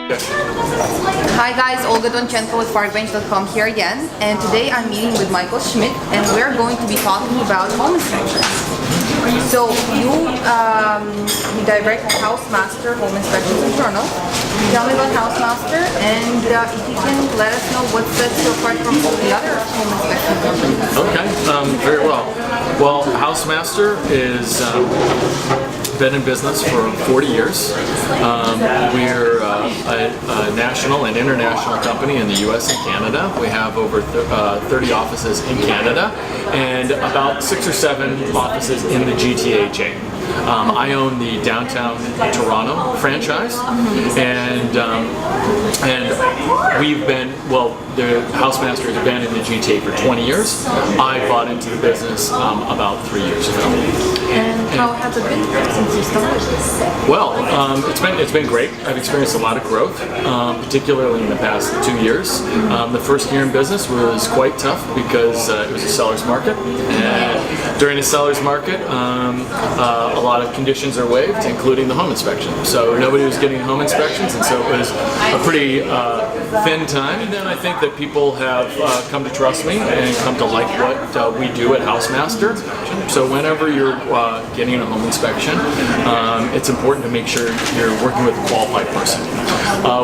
Hi guys, Olga Donchenko with Parkbench.com here again, and today I'm meeting with Michael Schmidt and we're going to be talking about home inspections. So you direct Housemaster Home Inspections in Toronto. Tell me about Housemaster and if you can let us know what sets you apart from all the other home inspection companies. Okay, very well. Well, Housemaster is been in business for 40 years. We're a national and international company in the US and Canada. We have over 30 offices in Canada and about 6 or 7 offices in the GTA. I own the downtown Toronto franchise, and we've been, well, the Housemasters have been in the GTA for 20 years. I bought into the business about 3 years ago. And how has it been since you started? Well, it's been great. I've experienced a lot of growth, particularly in the past 2 years. The first year in business was quite tough because it was a seller's market, and during a seller's market, a lot of conditions are waived, including the home inspection. So nobody was getting home inspections, and so it was a pretty thin time. And then I think that people have come to trust me and come to like what we do at Housemaster. So whenever you're getting a home inspection, it's important to make sure you're working with a qualified person.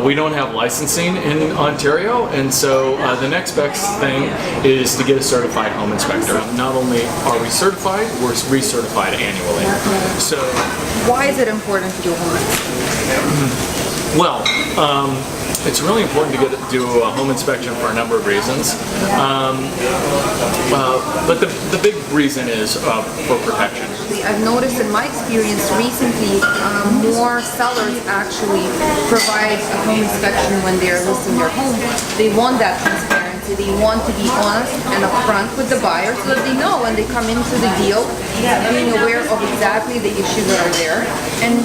We don't have licensing in Ontario, and so the next best thing is to get a certified home inspector. Not only are we certified, we're recertified annually. So, why is it important to do home inspection? Well, it's really important to do a home inspection for a number of reasons, but the big reason is for protection. I've noticed in my experience recently, more sellers actually provide a home inspection when they're listing their home. They want that transparency. They want to be honest and upfront with the buyer so that they know when they come into the deal, being aware of exactly the issues that are there and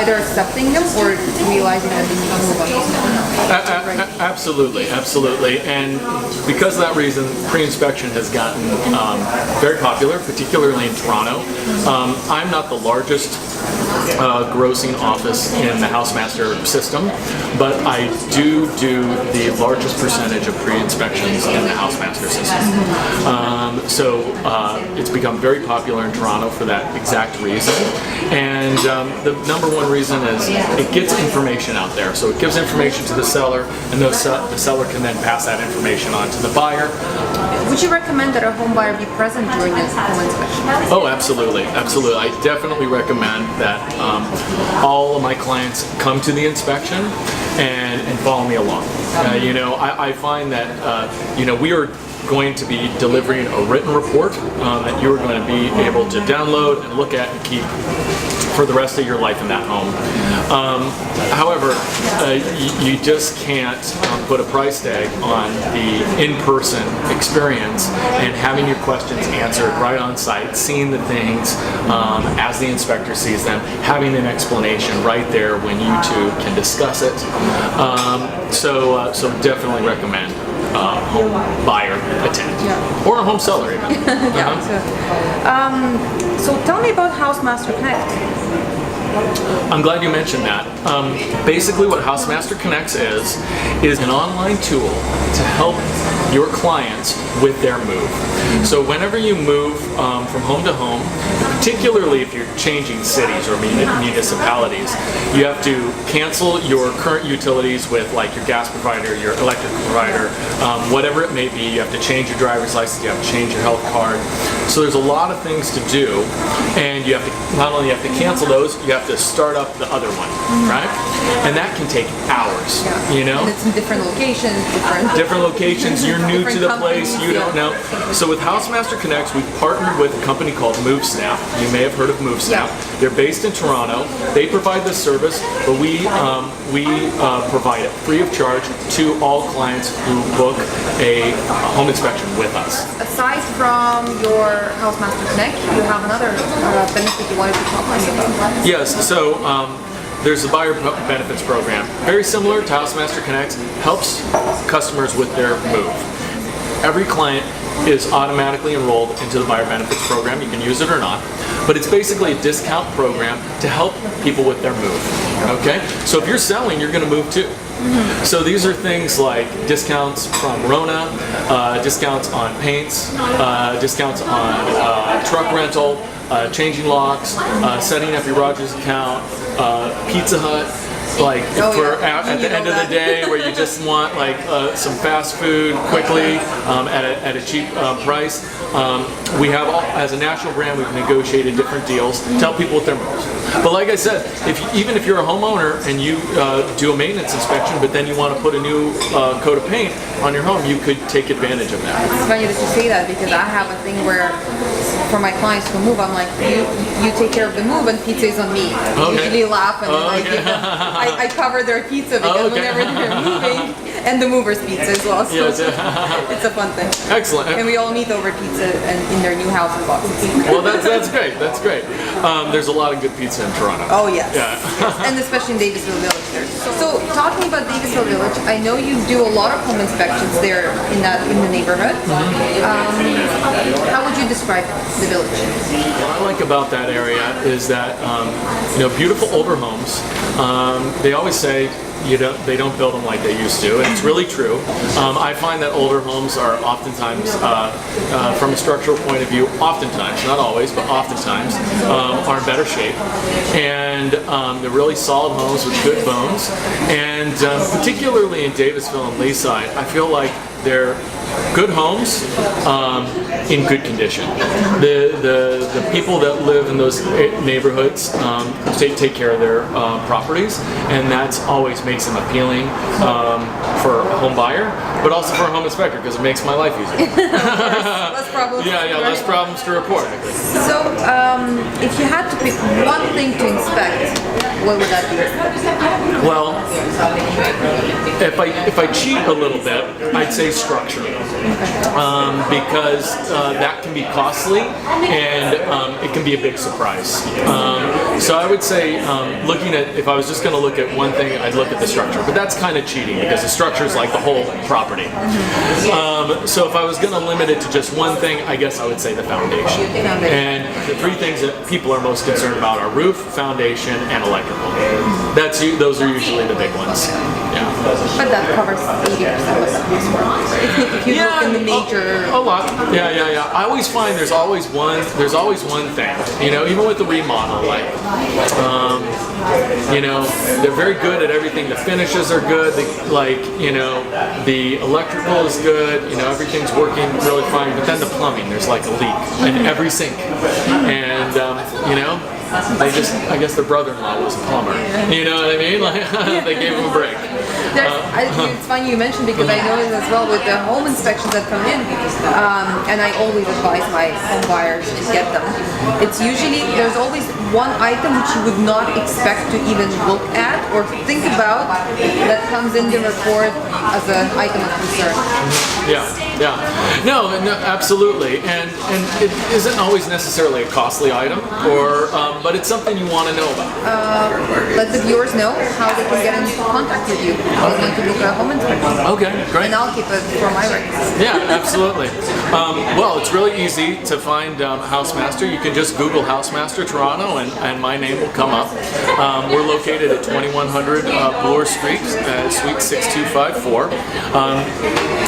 either accepting them or realizing that they need to move on to something else. Absolutely, absolutely. And because of that reason, pre-inspection has gotten very popular, particularly in Toronto. I'm not the largest grossing office in the Housemaster system, but I do the largest percentage of pre-inspections in the Housemaster system. So it's become very popular in Toronto for that exact reason. And the number one reason is it gets information out there. So it gives information to the seller, and the seller can then pass that information on to the buyer. Would you recommend that a home buyer be present during this home inspection? Oh, absolutely, absolutely. I definitely recommend that all of my clients come to the inspection and follow me along. You know, I find that we are going to be delivering a written report that you are going to be able to download and look at and keep for the rest of your life in that home. However, you just can't put a price tag on the in-person experience and having your questions answered right on site, seeing the things as the inspector sees them, having an explanation right there when you two can discuss it. So definitely recommend home buyer attend, or a home seller even. So tell me about Housemaster Connect. I'm glad you mentioned that. Basically what Housemaster Connects is an online tool to help your clients with their move. So whenever you move from home to home, particularly if you're changing cities or municipalities, you have to cancel your current utilities with like your gas provider, your electric provider, whatever it may be. You have to change your driver's license, you have to change your health card. So there's a lot of things to do, and you have to not only have to cancel those, you have to start up the other one, right? And that can take hours, you know? And it's in different locations, different locations, you're new to the place, you don't know. So with Housemaster Connects, we've partnered with a company called MoveSnap. You may have heard of MoveSnap. They're based in Toronto. They provide this service, but we provide it free of charge to all clients who book a home inspection with us. Aside from your Housemaster Connect, you have another benefit you wanted to talk about? Yes, so there's the Buyer Benefits Program. Very similar to Housemaster Connects, helps customers with their move. Every client is automatically enrolled into the Buyer Benefits Program. You can use it or not. but it's basically a discount program to help people with their move. Okay, so if you're selling, you're going to move too. So these are things like discounts from Rona, discounts on paints, discounts on truck rental, changing locks, setting up your Rogers account, Pizza Hut. Like at the end of the day, where you just want like some fast food quickly at a cheap price. We have, as a national brand, we've negotiated different deals to help people with their moves. But like I said, even if you're a homeowner and you do a maintenance inspection, but then you want to put a new coat of paint on your home, you could take advantage of that. It's funny that you say that, because I have a thing where for my clients who move, I'm like, you take care of the move and pizza is on me. They usually laugh and I give them, I cover their pizza because whenever they're moving, and the movers pizza as well. So it's a fun thing. Excellent. And we all meet over pizza and in their new house in boxes. Well, that's great. That's great. There's a lot of good pizza in Toronto. Oh yes. Yeah. And especially in Davisville Village there. So talking about Davisville Village, I know you do a lot of home inspections there in the neighborhood. How would you describe the village? What I like about that area is that beautiful older homes. They always say they don't build them like they used to, and it's really true. I find that older homes are oftentimes, from a structural point of view, oftentimes, not always, but oftentimes, are in better shape. And they're really solid homes with good bones. And particularly in Davisville and Leaside, I feel like they're good homes in good condition. The people that live in those neighborhoods take care of their properties, and that's always makes them appealing for a home buyer, but also for a home inspector, because it makes my life easier. Less problems. Less problems to report. So, if you had to pick one thing to inspect, what would that be? Well, if I cheat a little bit, I'd say structure, because that can be costly and it can be a big surprise. So I would say, if I was just going to look at one thing, I'd look at the structure. But that's kind of cheating, because the structure is like the whole property. So if I was going to limit it to just one thing, I guess I would say the foundation. And the three things that people are most concerned about are roof, foundation, and electrical. Those are usually the big ones. Yeah. But that covers 80% of the work. If you look in the major... A lot. Yeah. I always find there's always one thing. Even with the remodel, they're very good at everything. The finishes are good. The electrical is good. Everything's working really fine. But then the plumbing, there's like a leak in every sink. And, I guess their brother-in-law was a plumber. You know what I mean? They gave him a break. It's funny you mentioned, because I noticed as well with the home inspections that come in, and I always advise my home buyers to get them. It's usually, there's always one item which you would not expect to even look at or think about that comes in the report as an item of concern. No, absolutely. And it isn't always necessarily a costly item, but it's something you want to know about. Let the viewers know how they can get in contact with you if they want to book a home inspection. Okay, great. And I'll keep it for my records. Yeah, absolutely. Well, it's really easy to find Housemaster. You can just Google Housemaster Toronto, and my name will come up. We're located at 2100 Bloor Street, Suite 6254.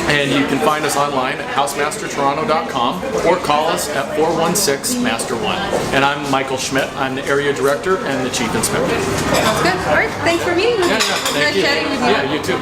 And you can find us online at housemastertoronto.com or call us at 416-MASTER-1. And I'm Michael Schmidt. I'm the Area Director and the Chief Inspector. Sounds good. All right. Thanks for meeting me. Thank you. Nice chatting with you. Yeah, you too.